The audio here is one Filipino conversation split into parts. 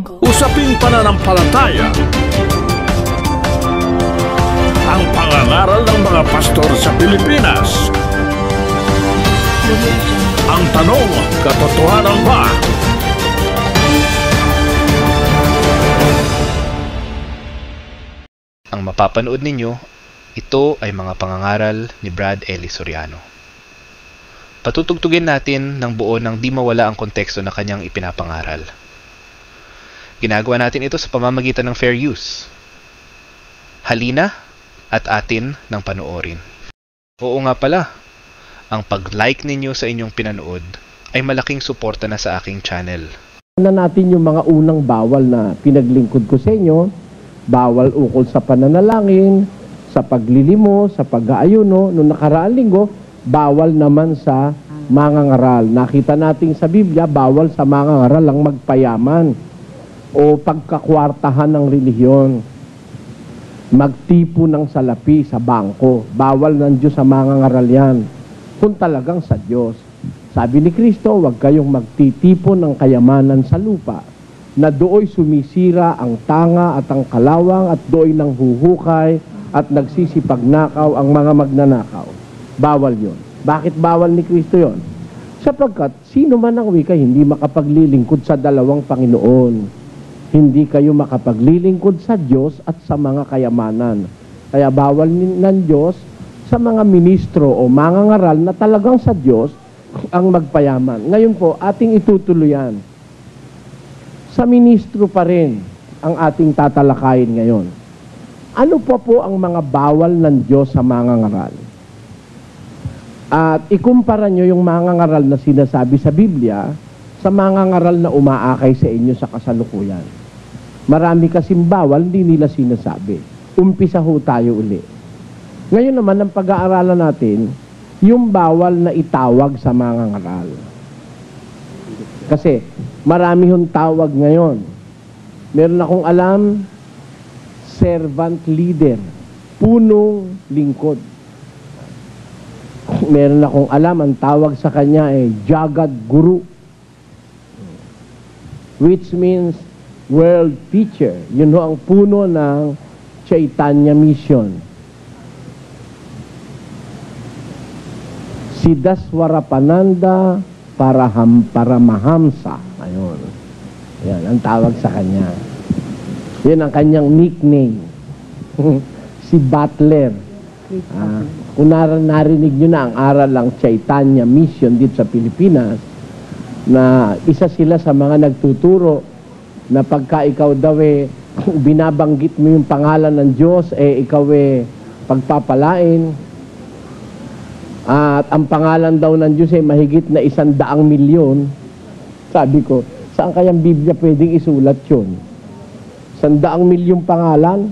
Usaping pananampalataya. Ang pangangaral ng mga pastor sa Pilipinas. Ang tanong, katotohanan ba? Ang mapapanood ninyo, ito ay mga pangangaral ni Brad Ellie Soriano. Patutugtugin natin ng buo nang di mawala ang konteksto na kanyang ipinapangaral. Ginagawa natin ito sa pamamagitan ng fair use. Halina at atin ng panoorin. Oo nga pala, ang pag-like ninyo sa inyong pinanood ay malaking suporta na sa aking channel. Na natin yung mga unang bawal na pinaglingkod ko sa inyo, bawal ukol sa pananalangin, sa paglilimo, sa pag-aayuno. Noong nakaraang linggo, bawal naman sa mangangaral. Nakita natin sa Biblia, bawal sa mangangaral ang magpayaman o pagkakwartahan ng relihiyon. Magtipo ng salapi sa bangko. Bawal ng Diyos sa mangangaral yan. Kung talagang sa Diyos. Sabi ni Kristo, huwag kayong magtitipon ng kayamanan sa lupa, na dooy sumisira ang tanga at ang kalawang at dooy nang huhukay at nagsisipagnakaw ang mga magnanakaw. Bawal yon. Bakit bawal ni Kristo yon? Sapagkat sino man ang wika hindi makapaglilingkod sa dalawang Panginoon. Hindi kayo makapaglilingkod sa Diyos at sa mga kayamanan. Kaya bawal ng Diyos sa mga ministro o mangangaral na talagang sa Diyos ang magpayaman. Ngayon po, ating itutuloyan. Sa ministro pa rin ang ating tatalakayin ngayon. Ano pa po ang mga bawal ng Diyos sa mangangaral? At ikumpara nyo yung mangangaral na sinasabi sa Biblia sa mangangaral na umaakay sa inyo sa kasalukuyan. Marami kasing bawal, hindi nila sinasabi. Umpisa ho tayo uli. Ngayon naman, ang pag-aaralan natin, yung bawal na itawag sa mangangaral. Kasi, marami hong tawag ngayon. Meron akong alam, servant leader, punong lingkod. Meron akong alam, ang tawag sa kanya ay Jagat Guru, which means world teacher. Yun ho ang puno ng Chaitanya Mission. Si Daswarapananda Paramahamsa. Ayun. Yan, ang tawag sa kanya. Yun ang kanyang nickname. Si Butler. Kung narinig nyo na ang aral ng Chaitanya Mission dito sa Pilipinas, na isa sila sa mga nagtuturo na pagka ikaw daw binabanggit mo yung pangalan ng Diyos, ikaw pagpapalain. At ang pangalan daw ng Diyos mahigit na 100 milyon. Sabi ko, saan kayang Biblia pwedeng isulat yun? 100 milyong pangalan?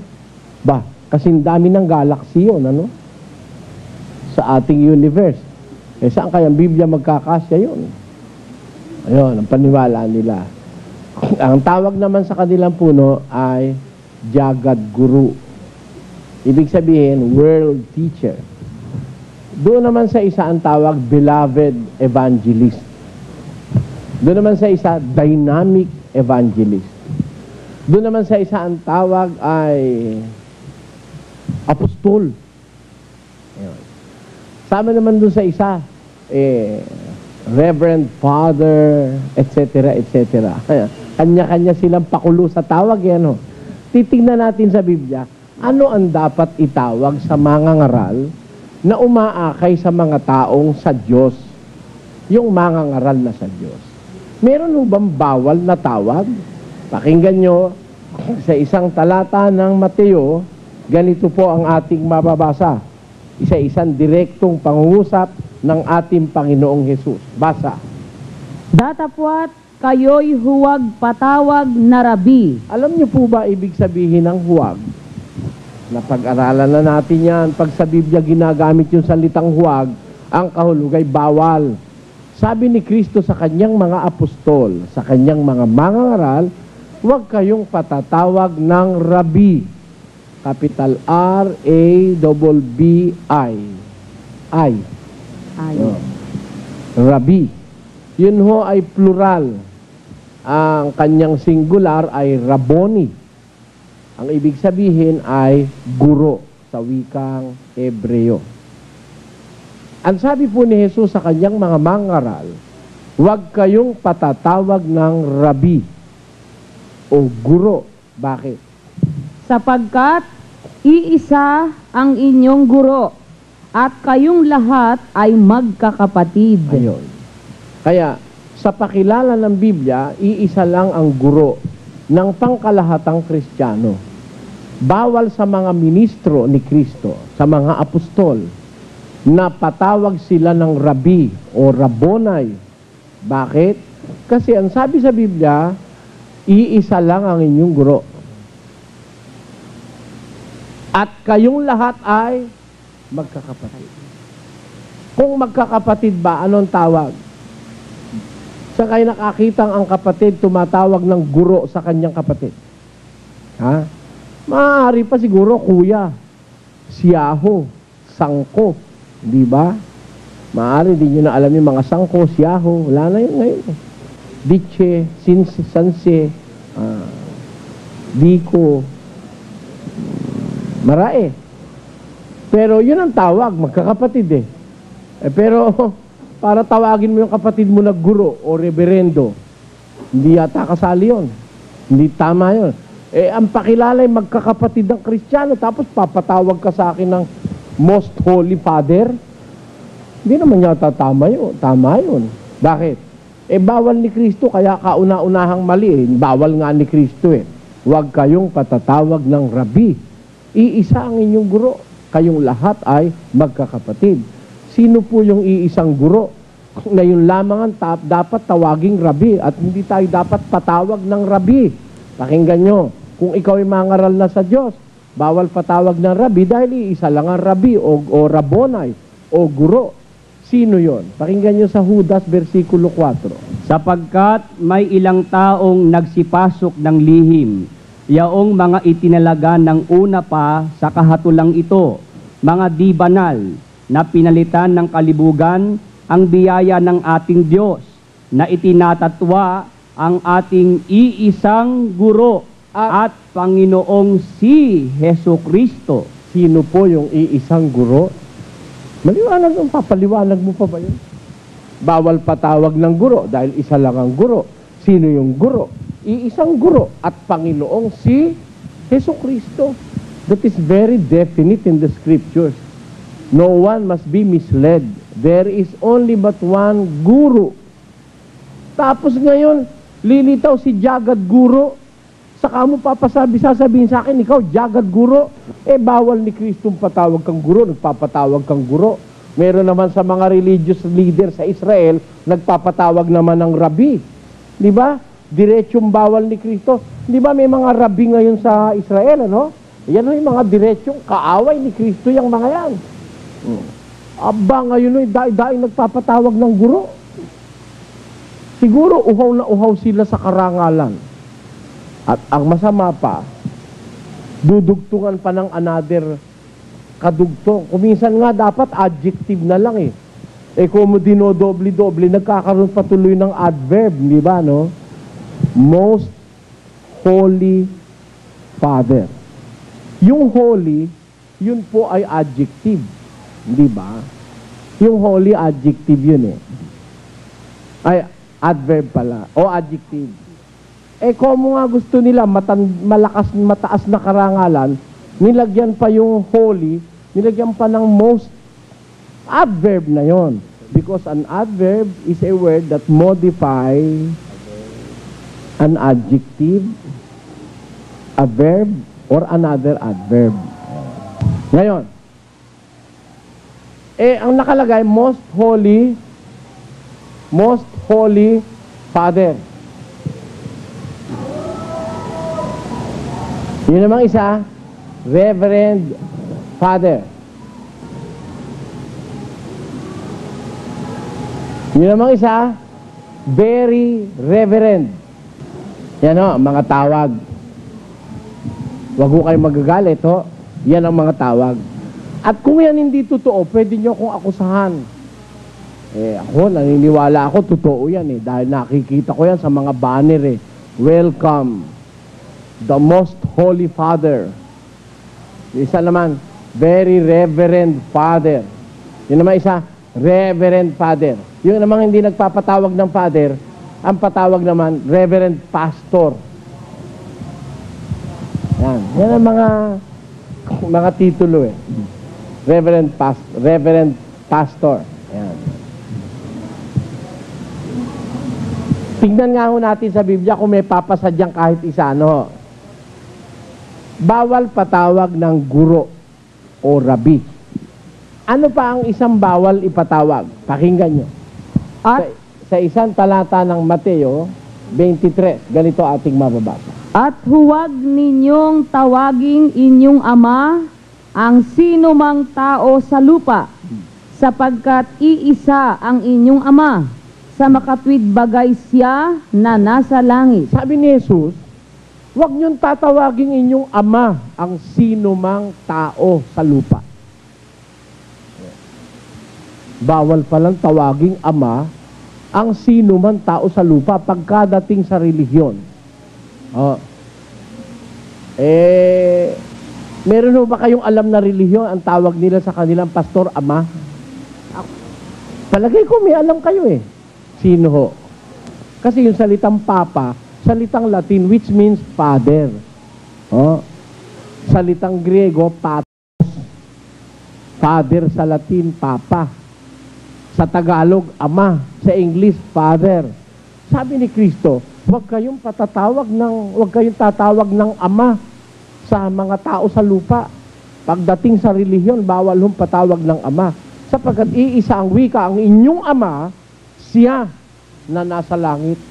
Ba, kasing dami ng galaxy yun, ano? Sa ating universe. Saan kayang Biblia magkakasya yun? Ayun, ang paniwala nila. Ang tawag naman sa kanilang puno ay Jagat Guru. Ibig sabihin, world teacher. Doon naman sa isa ang tawag, beloved evangelist. Doon naman sa isa, dynamic evangelist. Doon naman sa isa ang tawag ay apostol. Ayun. Sama naman doon sa isa, Reverend Father, etc., etc. Kanya-kanya silang pakulo sa tawag yan. Titingnan natin sa Biblia, ano ang dapat itawag sa mangangaral na umaakay sa mga taong sa Diyos? Yung mangangaral na sa Diyos. Meron bang bawal na tawag? Pakinggan nyo, sa isang talata ng Mateo, ganito po ang ating mababasa. Isa-isang direktong pangungusap ng ating Panginoong Hesus. Basa. Datapwat kayo'y huwag patawag na Rabi. Alam niyo po ba ibig sabihin ng huwag? Napag-aralan na natin yan. Pag sa Biblia ginagamit yung salitang huwag, ang kahulugay bawal. Sabi ni Kristo sa kanyang mga apostol, sa kanyang mga mangangaral, huwag kayong patatawag ng Rabi. Capital R-A-B-B-I. Rabi. Yun ho ay plural. ang kanyang singular ay Rabboni. Ang ibig sabihin ay guro sa wikang Hebreo. Ang sabi po ni Jesus sa kanyang mga mangaral, huwag kayong patatawag ng Rabbi o guro. Bakit? Sapagkat iisa ang inyong guro at kayong lahat ay magkakapatid. Ayun. Kaya, sa pakilala ng Biblia, iisa lang ang guro ng pangkalahatang Kristiyano. Bawal sa mga ministro ni Kristo, sa mga apostol, na patawag sila ng Rabbi o Rabbonai. Bakit? Kasi ang sabi sa Biblia, iisa lang ang inyong guro. At kayong lahat ay magkakapatid. Kung magkakapatid ba, anong tawag? Saan kayo nakakitang ang kapatid tumatawag ng guro sa kanyang kapatid? Ha? Maaari pa siguro kuya, siyaho, sangko, di ba? Maaari din nyo na alam yung mga sangko, siyaho, wala na yun ngayon. Diche, sanse, diko, marae. Pero yun ang tawag, magkakapatid eh. Pero para tawagin mo yung kapatid mo na guro o reverendo, hindi yata kasali yun. Hindi tama yun. Ang pakilala ay magkakapatid ng Kristiyano, tapos papatawag ka sa akin ng Most Holy Father. Hindi naman yata tama yun. Tama yun. Bakit? Bawal ni Kristo, kaya kauna-unahang mali eh. Bawal nga ni Kristo eh. Huwag kayong patatawag ng Rabbi. Iisa ang inyong guro. Kayong lahat ay magkakapatid. Sino po yung iisang guro? Na yun lamang ang dapat tawaging Rabbi at hindi tayo dapat patawag ng Rabbi. Pakinggan nyo, kung ikaw ay mangaral na sa Diyos, bawal patawag ng Rabbi dahil iisa lang ang Rabbi o Rabbonai o guro. Sino yon? Pakinggan nyo sa Judas versikulo 4. Sapagkat may ilang taong nagsipasok ng lihim, yaong mga itinalaga ng una pa sa kahatulang ito, mga di banal, na pinalitan ng kalibugan ang biyaya ng ating Diyos, na itinatatwa ang ating iisang guro at Panginoong si Hesu Kristo. Sino po yung iisang guro? Maliwanag, papaliwanag mo pa ba yun? Bawal patawag ng guro dahil isa lang ang guro. Sino yung guro? Iisang guro at Panginoong si Hesu Kristo. That is very definite in the scriptures. No one must be misled. There is only but one guru. Tapos ngayon, lilitaw si Jagad Guru. Saka mo sasabihin sa akin, ikaw Jagad Guru. Bawal ni Kristong patawag kang guro, nagpapatawag kang guro. Meron naman sa mga religious leader sa Israel, nagpapatawag naman ng Rabbi. Di ba? Diretsong bawal ni Kristo. Di ba may mga Rabbi ngayon sa Israel, ano? Yan yung mga diretsong kaaway ni Kristo yung mga yan. Aba, ngayon ay dai-dai nagpapatawag ng guro. Siguro uhaw na uhaw sila sa karangalan. At ang masama pa, dudugtungan pa ng another kadugtong. Kuminsan nga dapat adjective na lang eh. Kung mo dinodoble-doble, nagkakaroon patuloy ng adverb, di ba, no? Most Holy Father. Yung holy, yun po ay adjective. Di ba? Yung holy, adjective yun eh. Ay, adverb pala. O adjective. Kung nga gusto nila mataas na karangalan, nilagyan pa yung holy, nilagyan pa ng most. Adverb na yon. Because an adverb is a word that modify an adjective, a verb, or another adverb. Ngayon, ang nakalagay, most holy Father. Yun namang isa, Reverend Father. Yun namang isa, Very Reverend. Yan o, mga tawag. Huwag ko kayo magagalit, ho. Yan ang mga tawag. At kung yan hindi totoo, pwede nyo akong akusahan. Ako, naniniwala ako, totoo yan dahil nakikita ko yan sa mga banner Welcome, the Most Holy Father. Isa naman, Very Reverend Father. Yun naman isa, Reverend Father. Yung naman hindi nagpapatawag ng Father, ang patawag naman, Reverend Pastor. Yan ang mga titulo Reverend Pastor. Yan. Tingnan nga ho natin sa Biblia kung may papasadyang kahit isa, Bawal patawag ng guro o rabi. Ano pa ang isang bawal ipatawag? Pakinggan nyo. At Sa isang talata ng Mateo 23, ganito ating mababasa. At huwag ninyong tawaging inyong ama ang sino mang tao sa lupa, sapagkat iisa ang inyong ama, sa makatwid bagay siya na nasa langit. Sabi ni Jesus, huwag niyong tatawaging inyong ama ang sino mang tao sa lupa. Bawal palang tawaging ama ang sino man tao sa lupa pagkadating sa relihiyon. Meron ba kayong alam na relihiyon ang tawag nila sa kanilang pastor, ama? Palagay ko may alam kayo Sino ho? Kasi yung salitang papa, salitang Latin which means father. Salitang Griego, patos. Father sa Latin, papa. Sa Tagalog, ama. Sa English, father. Sabi ni Kristo, huwag kayong tatawag ng ama sa mga tao sa lupa. Pagdating sa relihiyon, bawal hong patawag ng ama. Sapagkat iisa ang wika, ang inyong ama, siya na nasa langit.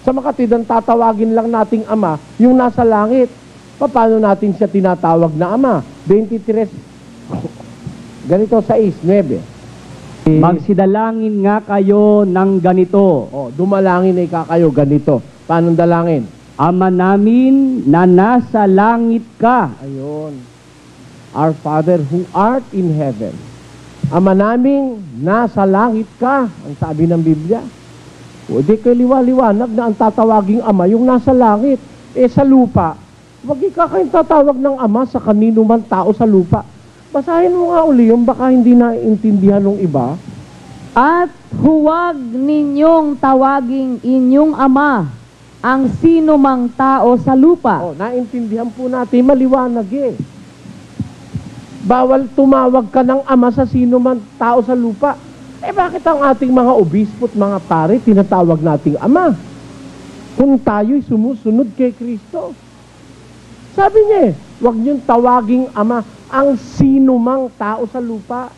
Sa makatwid, tatawagin lang nating ama, yung nasa langit. Paano natin siya tinatawag na ama? 23, ganito, 6:9. Magsidalangin nga kayo ng ganito. Dumalangin kayo ganito. Paano dalangin? Ama namin na nasa langit ka. Ayun. Our Father who art in heaven. Ama namin nasa langit ka. Ang sabi ng Biblia. Di kayo liwanag na ang tatawaging ama yung nasa langit. Sa lupa, wag kayong tatawag ng ama sa kanino man tao sa lupa. Basahin mo nga uli yung baka hindi naintindihan ng iba. At huwag ninyong tawaging inyong ama ang sino mang tao sa lupa. Naintindihan po natin, maliwanag Bawal tumawag ka ng ama sa sino man tao sa lupa. Bakit ang ating mga obispo at mga pare tinatawag nating ama? Kung tayo'y sumusunod kay Kristo. Sabi niya huwag niyong tawaging ama ang sino mang tao sa lupa.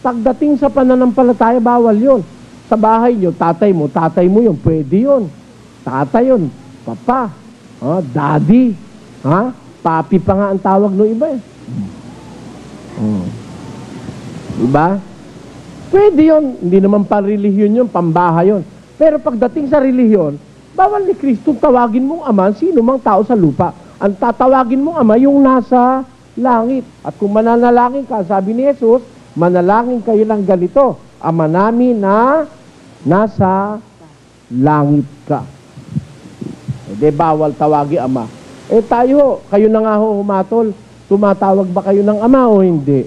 Pagdating sa pananampalataya, bawal yun. Sa bahay niyo, tatay mo yun, pwede yun. Tatay yun, papa, daddy, papi pa nga ang tawag ng iba Diba? Pwede yun, hindi naman pan-relihiyon yun, pambahay yun. Pero pagdating sa relihiyon, bawal ni Kristo tawagin mong ama sino mang tao sa lupa. Ang tatawagin mong ama yung nasa langit. At kung mananalangin ka, sabi ni Jesus, manalangin kayo ng ganito, ama namin na nasa langit ka. Bawal tawagi ama. Tayo, kayo na nga humatol, tumatawag ba kayo ng ama o hindi?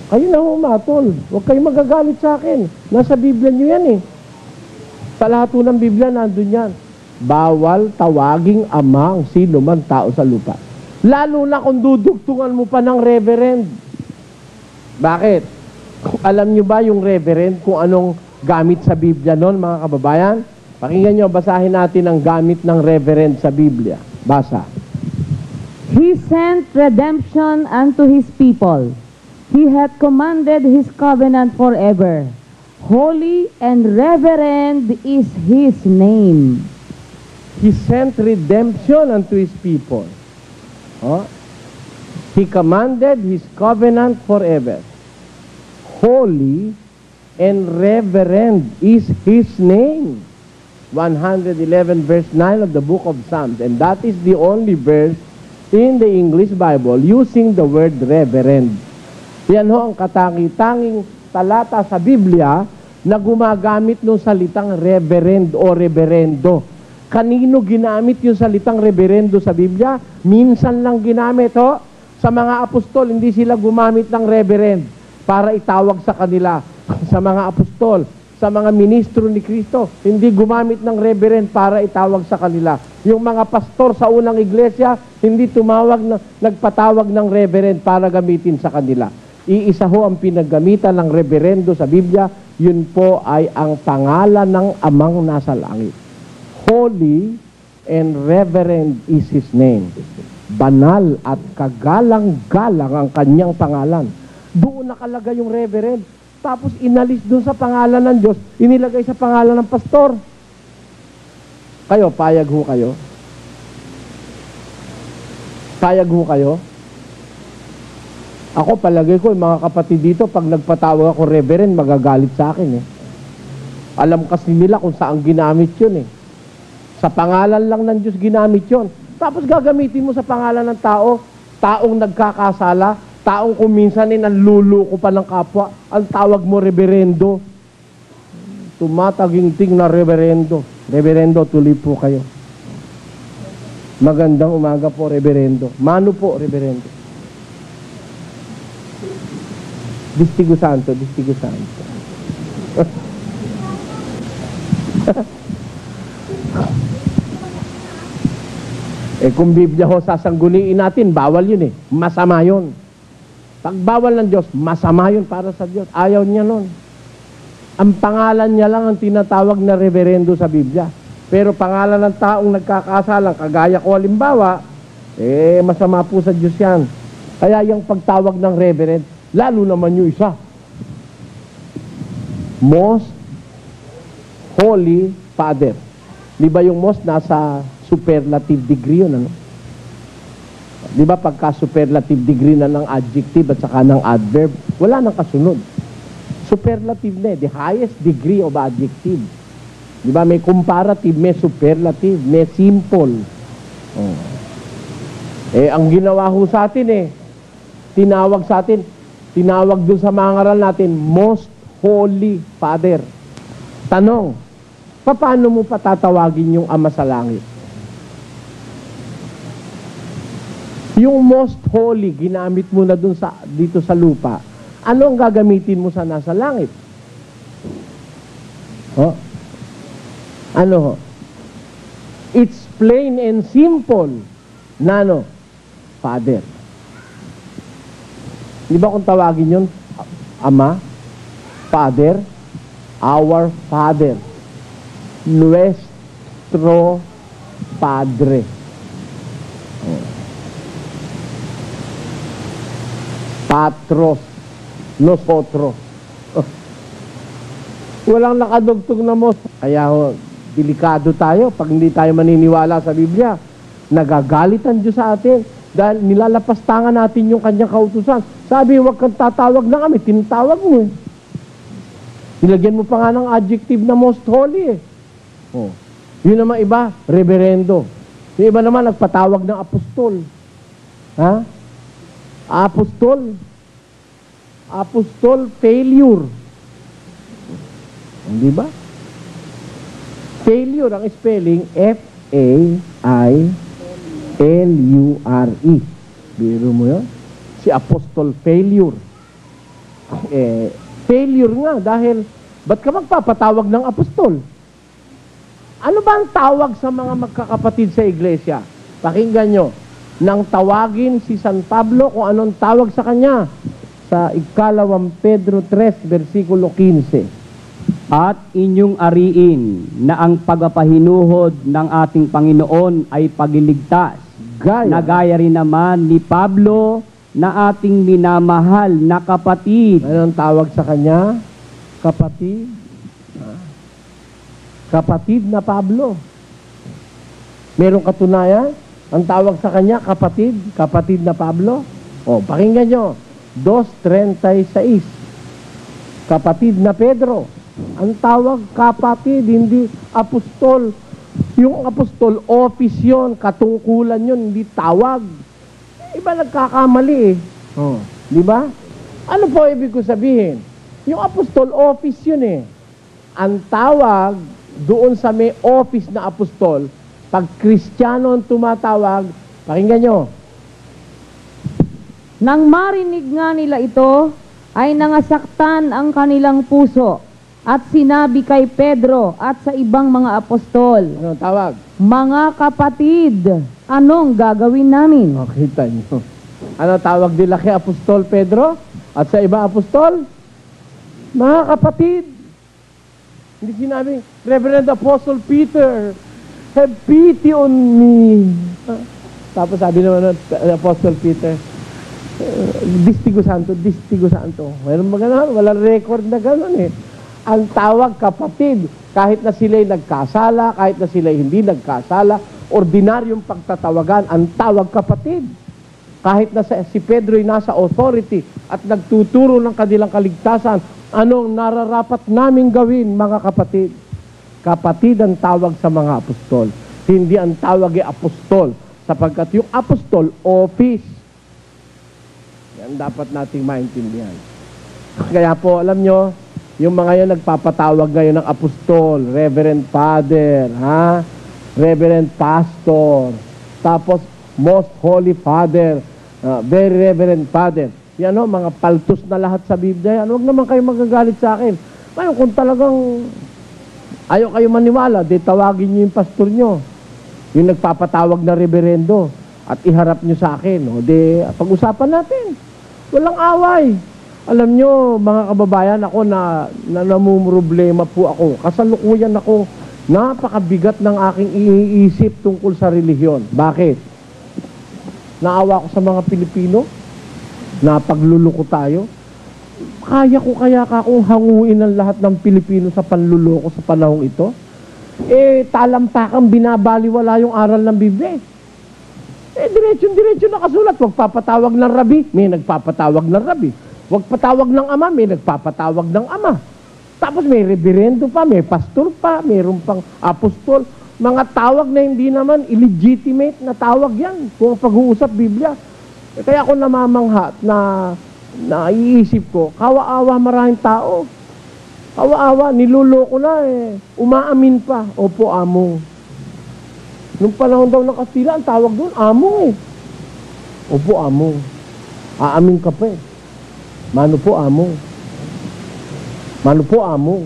Kayo na humatol. Huwag kayong magagalit sa akin. Nasa Biblia nyo yan Sa lahat ng Biblia, nandun yan. Bawal tawaging ama ang sino man tao sa lupa. Lalo na kung dudugtungan mo pa ng reverend. Bakit? Alam nyo ba yung reverend kung anong gamit sa Biblia noon, mga kababayan? Pakinggan nyo, basahin natin ang gamit ng reverend sa Biblia. Basa. He sent redemption unto his people. He hath commanded his covenant forever. Holy and reverend is his name. He sent redemption unto his people. He commanded his covenant forever. Holy and reverend is his name. 111 verse 9 of the book of Psalms. And that is the only verse in the English Bible using the word reverend. Yan ang katangi-tanging talata sa Biblia na gumagamit ng salitang reverend o reverendo. Kanino ginamit yung salitang reverendo sa Biblia? Minsan lang ginamit, ho? Sa mga apostol, hindi sila gumamit ng reverend para itawag sa kanila. Sa mga apostol, sa mga ministro ni Kristo, hindi gumamit ng reverend para itawag sa kanila. Yung mga pastor sa unang iglesia, hindi nagpatawag ng reverend para gamitin sa kanila. Iisa ho ang pinaggamitan ng reverendo sa Biblia, yun po ay ang pangalan ng Amang nasa langit. Holy and reverend is His name. Banal at kagalang-galang ang kanyang pangalan. Doon nakalagay yung reverend. Tapos inalis doon sa pangalan ng Diyos, inilagay sa pangalan ng pastor. Kayo, payag ho kayo? Payag ho kayo? Ako, palagay ko, yung mga kapatid dito, pag nagpatawag ako reverend, magagalit sa akin eh. Alam kasi nila kung saan ginamit yun eh. Sa pangalan lang ng Diyos ginamit yun. Tapos gagamitin mo sa pangalan ng tao, taong nagkakasala, taong kung minsan nanluluko pa ng kapwa, ang tawag mo reverendo. Tumataginting na reverendo. Reverendo, tuloy po kayo. Magandang umaga po, reverendo. Mano po, reverendo. Distigo Santo, Distigo Santo. Kung Biblia ho sasangguniin natin, bawal yun eh. Masama yun. Pag bawal ng Diyos, masama yun para sa Diyos. Ayaw niya nun. Ang pangalan niya lang ang tinatawag na reverendo sa Biblia. Pero pangalan ng taong nagkakasalang, kagaya ko halimbawa, masama po sa Diyos yan. Kaya yung pagtawag ng reverend, lalo naman yung isa. Most Holy Father. Di ba yung most nasa superlative degree yun, ano? Di ba pagka superlative degree na ng adjective at saka ng adverb, wala nang kasunod. Superlative na the highest degree of adjective. Di ba may comparative, may superlative, may simple. Ang ginawa ho sa atin tinawag sa atin, tinawag dun sa mga ngaral natin, Most Holy Father. Tanong, paano mo patatawagin yung Ama sa langit? Yung most holy, ginamit mo na dun dito sa lupa. Ano ang gagamitin mo sa nasa langit? Ano? It's plain and simple. Nano? Father. Di ba kung tawagin yun? Ama? Father? Our Father. Nuestro Padre. Patros, nosotros. Walang nakadugtog na mos. Kaya delikado tayo pag hindi tayo maniniwala sa Biblia. Nagagalit ang Diyos sa atin dahil nilalapastangan natin yung kanyang kautusan. Sabi, huwag kang tatawag na kami, tinatawag mo. Nilagyan mo pa nga ng adjective na most holy Yun naman iba, reverendo. Yung iba naman nagpatawag ng apostol. Ha? Apostol failure. Hindi ba? Failure ang spelling F-A-I-L-U-R-E. Biro mo yun? Si apostol failure. Failure nga dahil ba't ka magpapatawag ng apostol? Ano ba ang tawag sa mga magkakapatid sa iglesia? Pakinggan nyo. Nang tawagin si San Pablo kung anong tawag sa kanya sa ikalawang Pedro 3, versikulo 15. At inyong ariin na ang pagpapahinuhod ng ating Panginoon ay pagliligtas. Na gaya rin naman ni Pablo na ating minamahal na kapatid. Anong tawag sa kanya? Kapatid. Kapatid na Pablo. Merong katunayan? Ang tawag sa kanya, kapatid na Pablo. Pakinggan nyo. 2:36. Kapatid na Pedro. Ang tawag, kapatid, hindi apostol. Yung apostol, office yun, katungkulan yun, hindi tawag. Iba nagkakamali Di ba? Ano po ibig ko sabihin? Yung apostol, office yun eh. Ang tawag doon sa may office na apostol, pag Kristiyano ang tumatawag, pakinggan nyo. Nang marinig nga nila ito, ay nangasaktan ang kanilang puso at sinabi kay Pedro at sa ibang mga apostol, Ano ang tawag? mga kapatid, anong gagawin namin? O, kita nyo. Ano tawag nila kay Apostol Pedro? At sa iba apostol? Mga kapatid. Hindi sinabi, Reverend Apostle Peter, have pity on me. Tapos sabi naman ng Apostle Peter, Distigo Santo, Distigo Santo. Mayroon ba gano'n? Walang record na gano'n eh. Ang tawag kapatid, kahit na sila'y nagkasala, kahit na sila'y hindi nagkasala, ordinaryong pagtatawagan, ang tawag kapatid. Kahit na si Pedro'y nasa authority at nagtuturo ng kanilang kaligtasan, anong nararapat naming gawin, mga kapatid? Kapatid ang tawag sa mga apostol. Hindi ang tawag ay apostol, sapagkat yung apostol, office. Yan dapat nating maintindihan. Kaya po, alam nyo, yung mga yan nagpapatawag ngayon ng apostol, Reverend Father, ha? Reverend Pastor, tapos Most Holy Father, Very Reverend Father. Yan o, mga paltos na lahat sa Biblia. Huwag naman kayo magagalit sa akin. Ngayon, kung talagang ayaw kayo maniwala, di tawagin nyo yung pastor nyo, yung nagpapatawag na reverendo, at iharap nyo sa akin. O, di, pag-usapan natin. Walang away. Alam nyo, mga kababayan, ako na namumroblema po ako. Kasalukuyan ako, napakabigat ng aking iniisip tungkol sa relihiyon. Bakit? Naawa ko sa mga Pilipino, napagluloko tayo. Kaya ko kaya akong hanguin ang lahat ng Pilipino sa panluloko sa panahong ito? Talampakang binabaliwala yung aral ng Biblia. Diretso nakasulat, wag papatawag ng rabi, may nagpapatawag ng rabi. Wag patawag ng ama, may nagpapatawag ng ama. Tapos may reverendo pa, may pastor pa, mayroon pang apostol. Mga tawag na hindi naman illegitimate na tawag yan kung pag-uusap Biblia. Kaya ako namamangha na naiisip ko, kawa-awa maraming tao. Kawa-awa, niluloko na eh. Umaamin pa. Opo, amo. Nung panahon daw ng Kastila, ang tawag doon, amo eh. Opo, amo. Aamin ka pa eh. Mano po, amo? Mano po, amo?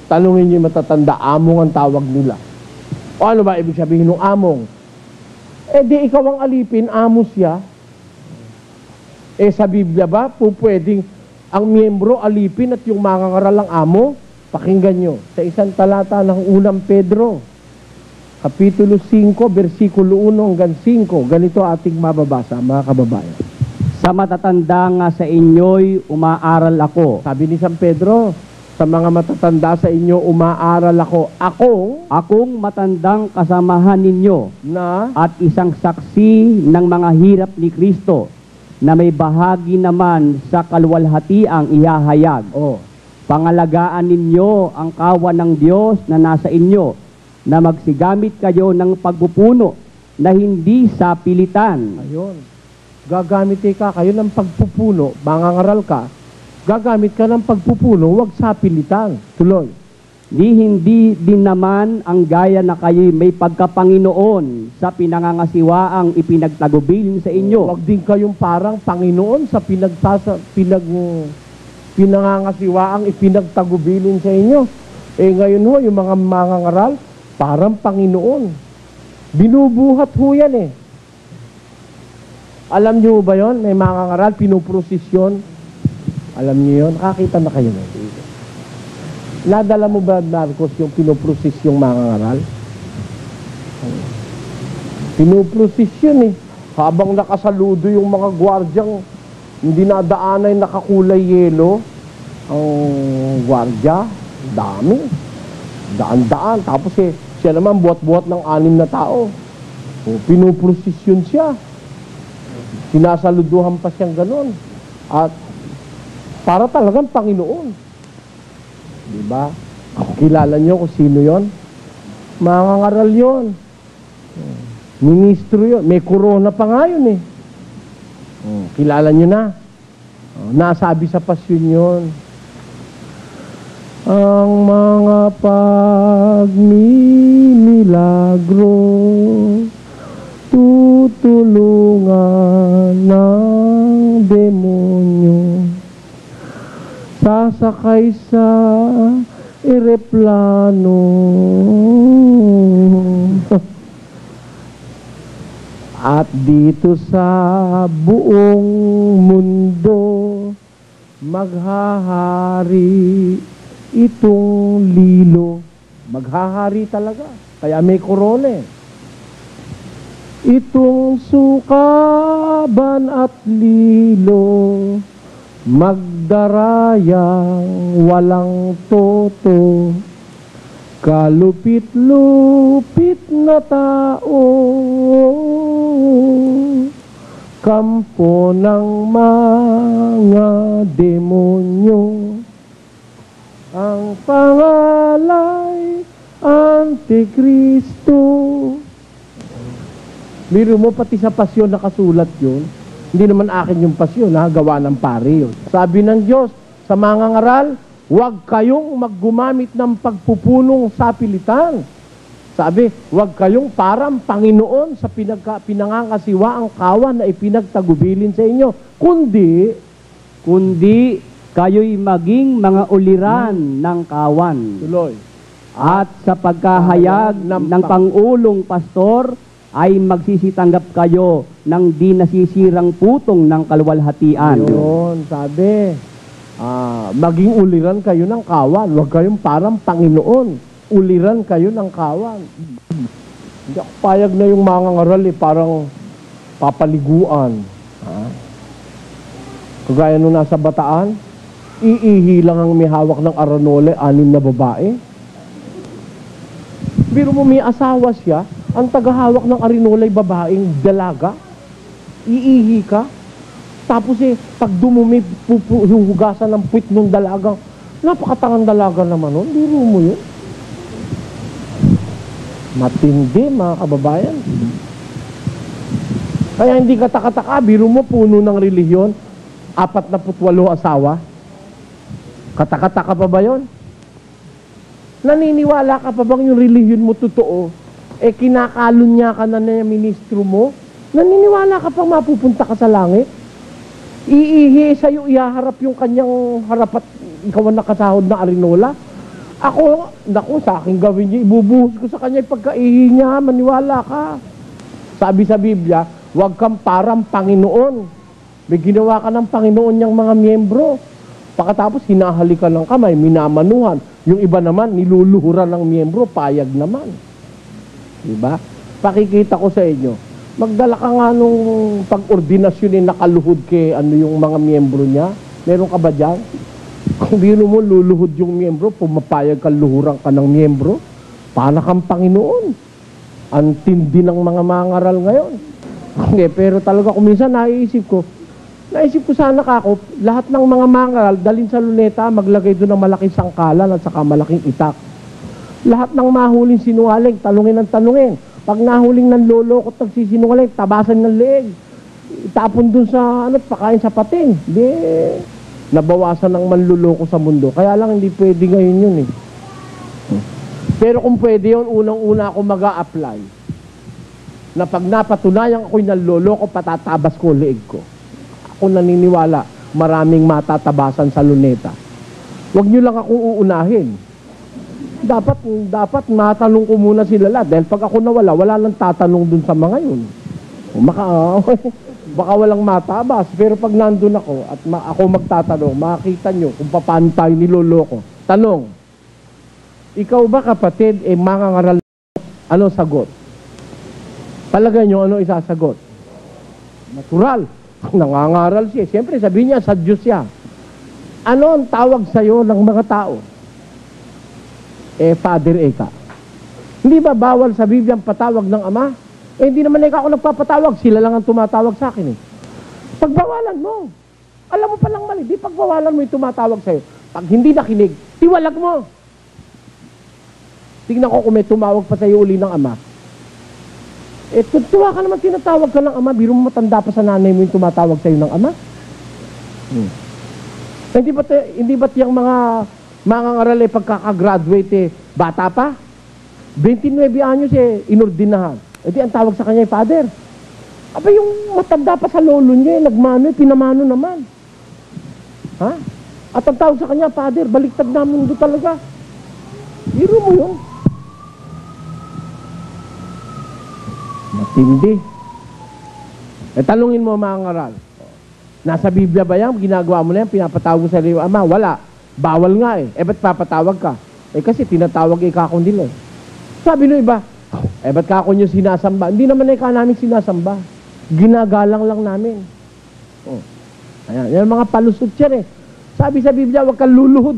Tanungin niyo yung matatanda, among ang tawag nila. O ano ba ibig sabihin ng among? Di ikaw ang alipin, amo siya. Sa Biblia ba, pwedeng ang miyembro alipin at yung mangangaral ang amo? Pakinggan nyo, sa isang talata ng unang Pedro, Kapitulo 5, versikulo 1 hanggang 5, ganito ating mababasa, mga kababayan. Sa matatanda nga sa inyo'y umaaral ako. Sabi ni San Pedro, sa mga matatanda sa inyo, umaaral ako. Akong matandang kasamahan ninyo Na at isang saksi ng mga hirap ni Kristo na may bahagi naman sa kaluwalhatiang ihahayag. Pangalagaan ninyo ang kawan ng Diyos na nasa inyo, na magsigamit kayo ng pagpupuno na hindi sa pilitan. Ayun. Gagamit ka kayo ng pagpupuno, mangangaral ka, gagamit ka ng pagpupuno, huwag sa pilitan. Tuloy. Hindi din naman ang gaya na kayo may pagkapanginoon sa pinangangasiwaang ipinagtagubilin sa inyo. Huwag din kayong parang Panginoon sa pinangangasiwaang ipinagtagubilin sa inyo. Ngayon ho, yung mga mangangaral, parang Panginoon. Binubuhat ho yan eh. Alam niyo ba yon? May mangangaral, pinuprosesyon. Alam niyo yun? Nakakita na kayo na. Nadala mo ba, Marcos, yung pinuproses yung mangangaral? Pinuprosesyon eh. Habang nakasaludo yung mga gwardyang hindi nadaanan nakakulay yelo, ang gwardya, dami. Daan-daan. Tapos siya naman buhat-buhat ng 6 na tao. Pinuprosesyon siya. Sinasaluduhan pa siyang ganon. At para talagang Panginoon. Diba? Kilala niyo kung sino yon? Mangangaral yon. Ministro yon. May corona pa nga yun eh. Kilala niyo na. Nasabi sa pasyon yon. ang mga pagmimilagro, tutulungan ng demonyo, sasakay sa eroplano. At dito sa buong mundo, maghahari itong lilo. Maghahari talaga. Kaya may korone. Itong sukaban at lilo, magdarayang walang toto, kalupit-lupit na tao, kampo ng mga demonyo, ang pangalay Antikristo. Biro mo, pati sa pasyon nakasulat yun. Hindi naman akin yung pasyon, gawa ng pare yun. Sabi ng Diyos sa mga ngaral, huwag kayong maggumamit ng pagpupunong sapilitan. Sabi, huwag kayong parang Panginoon sa pinangangasiwa ang kawan na ipinagtagubilin sa inyo. Kundi kayo'y maging mga uliran ng kawan. Tuloy. At sa pagkahayag ng Pangulong Pastor, ay magsisitanggap kayo ng di nasisirang putong ng kaluwalhatian. Ayun, sabi, maging uliran kayo ng kawan. Huwag kayong parang Panginoon. Uliran kayo ng kawan. Hindi ako payag na yung mga ngaral parang papaliguan. Kagaya nung nasa Bataan, iihi lang ang may hawak ng aranole, 6 na babae. Pero mo may asawa siya, ang tagahawak ng aranole babaeng dalaga. Iihi ka. Tapos pag dumumi, huhugasan ng puwit ng dalagang, napakatangang dalaga naman nun. Biro mo yun. Matindi, mga kababayan. Kaya hindi katakataka, biro mo, puno ng relihiyon, 48 asawa. Katakataka pa ba yun? Naniniwala ka pa bang yung relihiyon mo totoo? Kinakalon niya ka na ministro mo? Naniniwala ka pang mapupunta ka sa langit? Iihi sa'yo, ihaharap yung kanyang harap at ikaw ang nakasahod na arinola? Ako, sa akin gawin niya, ibubuhos ko sa kanya pagkaihi niya, maniwala ka. Sabi sa Biblia, huwag kang parang Panginoon. May ginawa ka ng Panginoon niyang mga miyembro. Pagkatapos, hinahalikan ng kamay, minamanuhan. Yung iba naman, niluluhuran ng miyembro, payag naman. Diba? Pakikita ko sa inyo. Magdala ka nga nung pag-ordinasyon nakaluhod kay yung mga miyembro niya. Meron ka ba dyan? Kung bino mo, luluhod yung miyembro, pumapayag ka, luhuran ka ng miyembro, paano kang Panginoon? Ang tindi ng mga mangaral ngayon. Pero talaga kung minsan naisip ko sana kako, lahat ng mga mangaral, dalhin sa luneta, maglagay doon ng malaking sangkalan at saka malaking itak. Lahat ng mahuling sinungaling, talungin ng tanungin. Pag nahuling ng loloko at nagsisinungaling, tabasan ng leeg. Itapon doon sa, pakain sa pating. Hindi, nabawasan ng manluloko sa mundo. Kaya lang hindi pwede ngayon yun eh. Pero kung pwede yun, unang-una ako mag-a-apply. Na pag napatunayan ako'y nanloloko, patatabas ko leeg ko. Ako naniniwala, maraming matatabasan sa luneta. Huwag nyo lang akong uunahin. Dapat matanong ko muna sila lahat. Dahil pag ako nawala, wala nang tatanong dun sa mga yun. Baka walang matabas. Pero pag nandun ako at ako magtatanong, makikita nyo kung paano tayo niloloko. Tanong, ikaw ba kapatid, mangangaral, ano sagot? Palagay nyo, ano isasagot? Natural. Nangangaral siya. Siyempre, sabihin niya, sa Diyos siya. Ano ang tawag sa'yo ng mga tao? Father Eka. Hindi ba bawal sa Biblia ang patawag ng Ama? Hindi naman ako nagpapatawag. Sila lang ang tumatawag sa akin eh. Pagbawalan mo. Alam mo palang mali. Di pagbawalan mo yung tumatawag sa'yo. Pag hindi nakinig, tiwalag mo. Tignan ko kung may tumawag pa sa'yo uli ng Ama. Tuwa ka naman, tinatawag ka ng Ama, biro mo matanda pa sa nanay mo yung tumatawag sa'yo ng Ama. Hindi ba't yung Mangangaral pagkakagraduate bata pa. 29 anyos inordinahan. E di ang tawag sa kanya father. Aba yung matanda pa sa lolo niya nagmano, pinamano naman. Ha? At ang tawag sa kanya, father, baliktad na mundo talaga. Biro mo yun. Matindi. Tanungin mo mga ngaral. Nasa Biblia ba yan? Ginagawa mo na yan? Pinapatawag mo sa iyo, ama? Wala. Bawal nga ba't papatawag ka? Kasi tinatawag ikakon nila Sabi no iba, ba't kakon yung sinasamba? Hindi naman ka namin sinasamba. Ginagalang lang namin. Ayan, yan mga palusot yan Sabi sa Biblia, huwag kang luluhod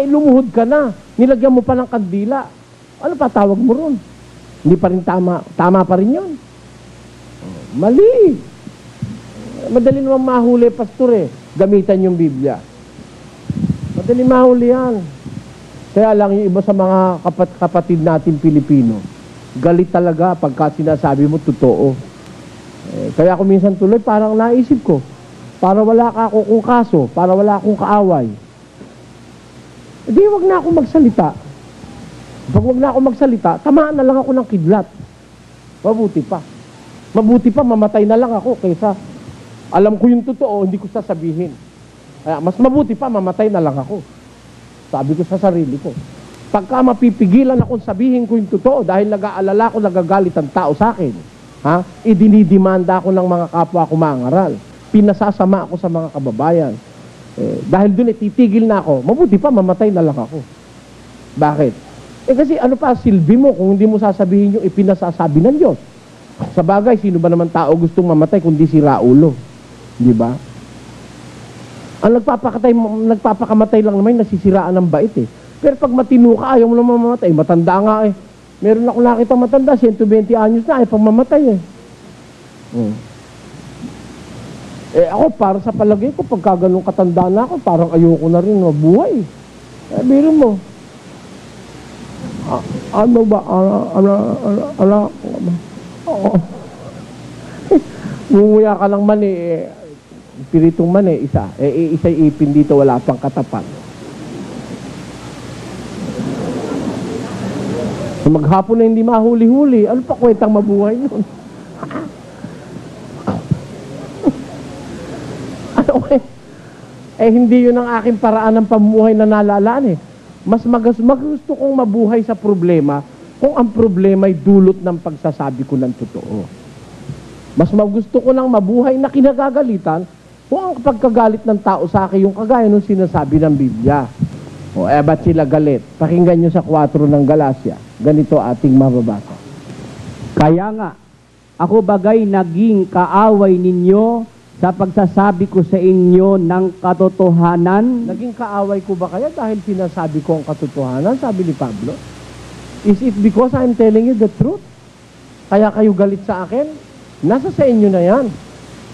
lumuhod ka na. Nilagyan mo pa ng kandila. Ano pa tawag mo ron? Hindi pa rin tama. Tama pa rin yun. Mali. Madali naman mahuli, pastor Gamitan yung Biblia. Madali mahuli yan. Kaya lang yung iba sa mga kapatid natin Pilipino, galit talaga pagka sinasabi mo totoo. Kaya kung minsan tuloy, parang naisip ko, para wala ka akong kaso, para wala akong kaaway. Hindi, wag na akong magsalita. Pag wag na akong magsalita, tamaan na lang ako ng kidlat. Mabuti pa. Mabuti pa, mamatay na lang ako kaysa alam ko yung totoo, hindi ko sasabihin. Kaya mas mabuti pa, mamatay na lang ako. Sabi ko sa sarili ko. Pagka mapipigilan akong sabihin ko yung totoo dahil nag-aalala ko, nagagalit ang tao sa akin, idinidimanda ako ng mga kapwa ko mangaral. Pinasasama ako sa mga kababayan. Dahil dun titigil na ako, mabuti pa, mamatay na lang ako. Bakit? Kasi ano pa silbi mo kung hindi mo sasabihin yung ipinasasabi ng Diyos? Sa bagay, sino ba naman tao gustong mamatay kundi si Raulo? Di ba? Ang nagpapakamatay lang naman, nasisiraan ng bait Pero pag matino ka, ayaw mo naman mamatay. Matanda nga Meron ako nakita matanda, 120 anyos na, pang mamatay ako, para sa palagay ko, pagka ganun katanda na ako, parang ayoko na rin mabuhay. Biro mo. Ano ba? Munguya ka lang man piritong man isa. Isa'y ipin dito, wala pang katapat. Maghapon na hindi mahuli-huli, ano pa kwentang mabuhay nun? Hindi yun ang aking paraan ng pamumuhay na nalalaan Mas gusto kong mabuhay sa problema kung ang problema ay dulot ng pagsasabi ko ng totoo. Mas magusto ko nang mabuhay na kinagagalitan kung ang pagkagalit ng tao sa akin yung kagaya nung sinasabi ng Biblia. Ba't sila galit? Pakinggan nyo sa 4 ng Galacia. Ganito ating mababasa. Kaya nga, ako bagay naging kaaway ninyo sa pagsasabi ko sa inyo ng katotohanan. Naging kaaway ko ba kaya dahil sinasabi ko ang katotohanan? Sabi ni Pablo. Is it because I'm telling you the truth? Kaya kayo galit sa akin? Nasa sa inyo na yan.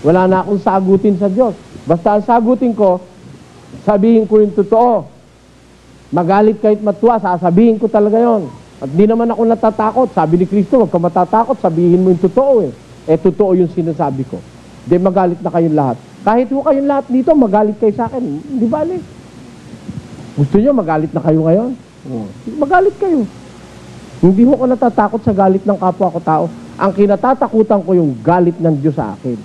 Wala na akong sagutin sa Diyos. Basta ang sagutin ko, sabihin ko yung totoo. Magalit kahit matuwa, sasabihin ko talaga yon. At di naman ako natatakot. Sabi ni Kristo, huwag ka matatakot, sabihin mo yung totoo totoo yung sinasabi ko. Di magalit na kayong lahat. Kahit ho kayong lahat dito, magalit kayo sa akin. Hindi bali. Gusto nyo, magalit na kayo ngayon? Magalit kayo. Hindi ho ko natatakot sa galit ng kapwa ko tao. Ang kinatatakutan ko yung galit ng Diyos sa akin.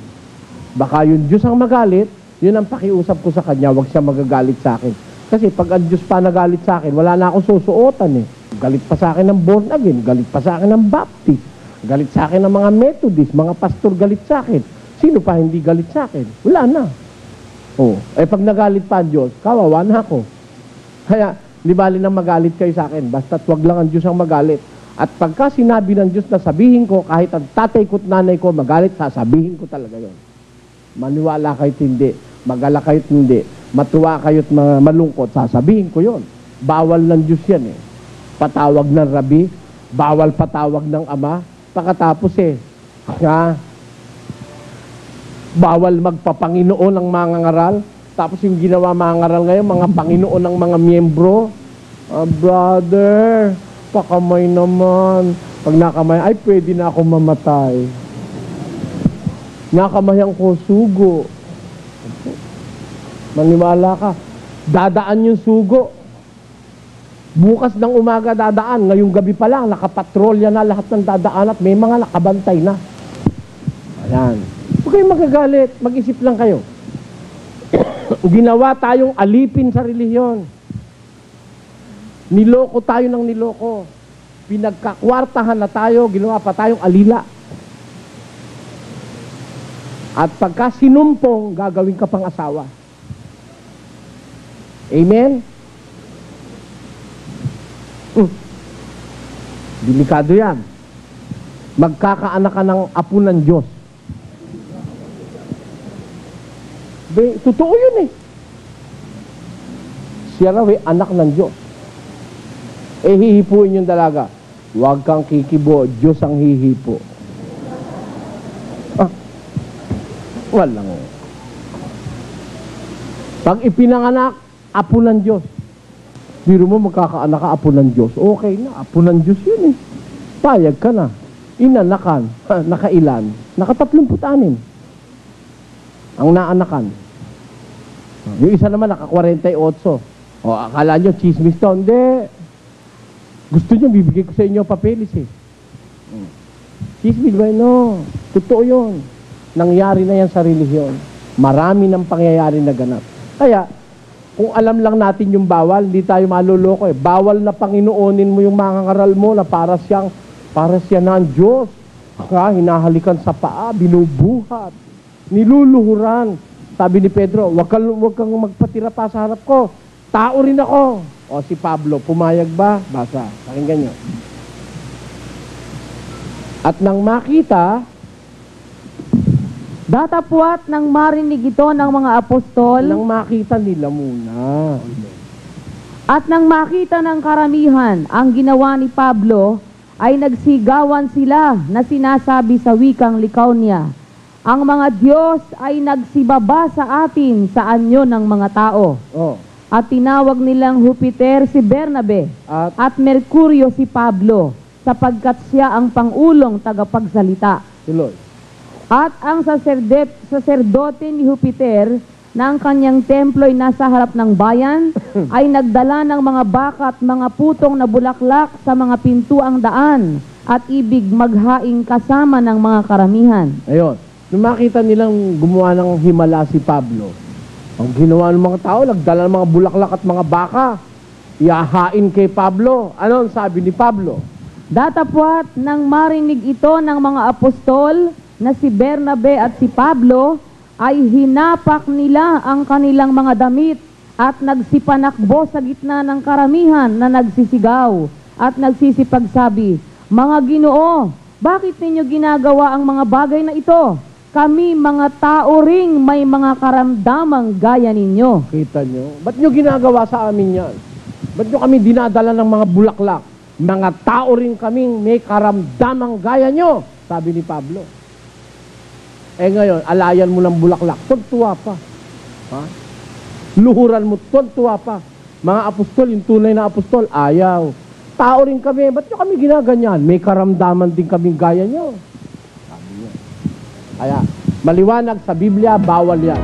Baka yung Diyos ang magalit, yun ang pakiusap ko sa Kanya, huwag siya magagalit sa akin. Kasi pag ang Diyos pa nagalit sa akin, wala na akong susuotan Galit pa sa akin ng born again, galit pa sa akin ng Baptist, galit sa akin ng mga Methodist, mga pastor galit sa akin. Sino pa hindi galit sa akin? Wala na. Pag nagalit pa ang Diyos, kawawa na ako. Kaya, di bali na magalit kayo sa akin, basta't wag lang ang Diyos ang magalit. At pagka sinabi ng Diyos na sabihin ko, kahit ang tatay ko't nanay ko magalit, sasabihin ko talaga yon. Maniwala kayo't hindi, magala kayo't hindi, matuwa kayo't malungkot, sasabihin ko yon. Bawal ng Diyos yan Patawag ng Rabi, bawal patawag ng Ama, pagkatapos bawal magpapanginoon ng mga ngaral, tapos yung ginawa mga ngaral ngayon, mga panginoon ng mga miyembro, brother, pakamay naman. Pag nakamay, ay pwede na ako mamatay. Nakamayan ko sugo. Maniwala ka. Dadaan yung sugo. Bukas ng umaga dadaan. Ngayong gabi pa lang, nakapatrolya na lahat ng dadaan at may mga nakabantay na. Ayan. Huwag kayong magagalit. Mag-isip lang kayo. Ginawa tayong alipin sa relihiyon. Niloko tayo ng niloko. Pinagkakwartahan na tayo, ginawa pa tayong alila. At pagka sinumpong, gagawin ka pang asawa. Amen? Delikado yan. Magkakaanak ka ng apo ng Diyos. Totoo yun eh. Siya raw eh, anak ng Diyos. Hihipuin yung dalaga. Huwag kang kikibo, Diyos ang hihipo. Walang. Pag ipinanganak, apo ng Diyos. Biro mo magkakaanak ka, apo ng Diyos. Okay na, apo ng Diyos yun eh. Payag ka na. Inanakan, nakailan, naka-36 ang naanakan. Yung isa naman naka-48. O, akala nyo, chismis to. Hindi. Gusto nyo, bibigay ko sa inyo papeles eh. Chismis ba? No. Totoo yun. Nangyari na yan sa relihiyon. Marami ng pangyayari na ganap. Kaya, kung alam lang natin yung bawal, hindi tayo maluloko eh. Bawal na Panginoonin mo yung mga ngaral mo na para siya na ang Diyos. Hinahalikan sa paa, binubuhat, niluluhuran. Sabi ni Pedro, wag kang magpatira pa sa harap ko. Tao rin ako. O si Pablo, pumayag ba? Basa. Pakinggan nyo. At nang makita, datapwat nang marinig ito ng mga apostol, nang makita nila muna. at nang makita ng karamihan ang ginawa ni Pablo, ay nagsigawan sila na sinasabi sa wikang Lycaonia, ang mga Diyos ay nagsibaba sa atin sa anyo ng mga tao. Oh. At tinawag nilang Jupiter si Bernabe at Mercurio si Pablo, sapagkat siya ang pangulong tagapagsalita. Tuloy. At ang saserdote ni Jupiter na ang kanyang templo'y nasa harap ng bayan ay nagdala ng mga baka at mga putong na bulaklak sa mga pintuang daan at ibig maghaing kasama ng mga karamihan. Ayun. Nung makita nilang gumawa ng himala si Pablo, ang ginawa ng mga tao, nagdala ng mga bulaklak at mga baka. Iahain kay Pablo. Ano ang sabi ni Pablo? Datapwat nang marinig ito ng mga apostol na si Bernabe at si Pablo, ay hinapak nila ang kanilang mga damit at nagsipanakbo sa gitna ng karamihan na nagsisigaw at nagsisipagsabi, mga Ginoo, bakit ninyo ginagawa ang mga bagay na ito? Kami mga tao ring may mga karamdamang gaya ninyo. Kita nyo? Ba't nyo ginagawa sa amin yan? Ba't nyo kami dinadala ng mga bulaklak? Mga tao rin kaming may karamdamang gaya nyo, sabi ni Pablo. Eh ngayon, alayan mo ng bulaklak, tuwa pa. Ha? Luhuran mo, tuwa pa. Mga apostol, yung tunay na apostol, ayaw. Tao rin kami, ba't nyo kami ginaganyan? May karamdaman din kaming gaya nyo. Sabi niya. Kaya, maliwanag sa Biblia, bawal yan.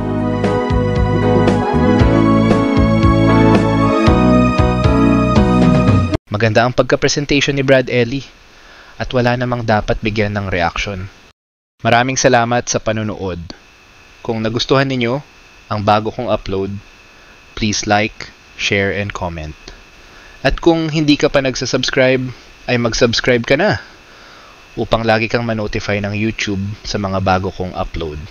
Maganda ang pagka-presentation ni Brad Ellie at wala namang dapat bigyan ng reaction. Maraming salamat sa panonood. Kung nagustuhan ninyo ang bago kong upload, please like, share, and comment. At kung hindi ka pa nagsasubscribe, ay mag-subscribe ka na upang lagi kang ma-notify ng YouTube sa mga bago kong upload.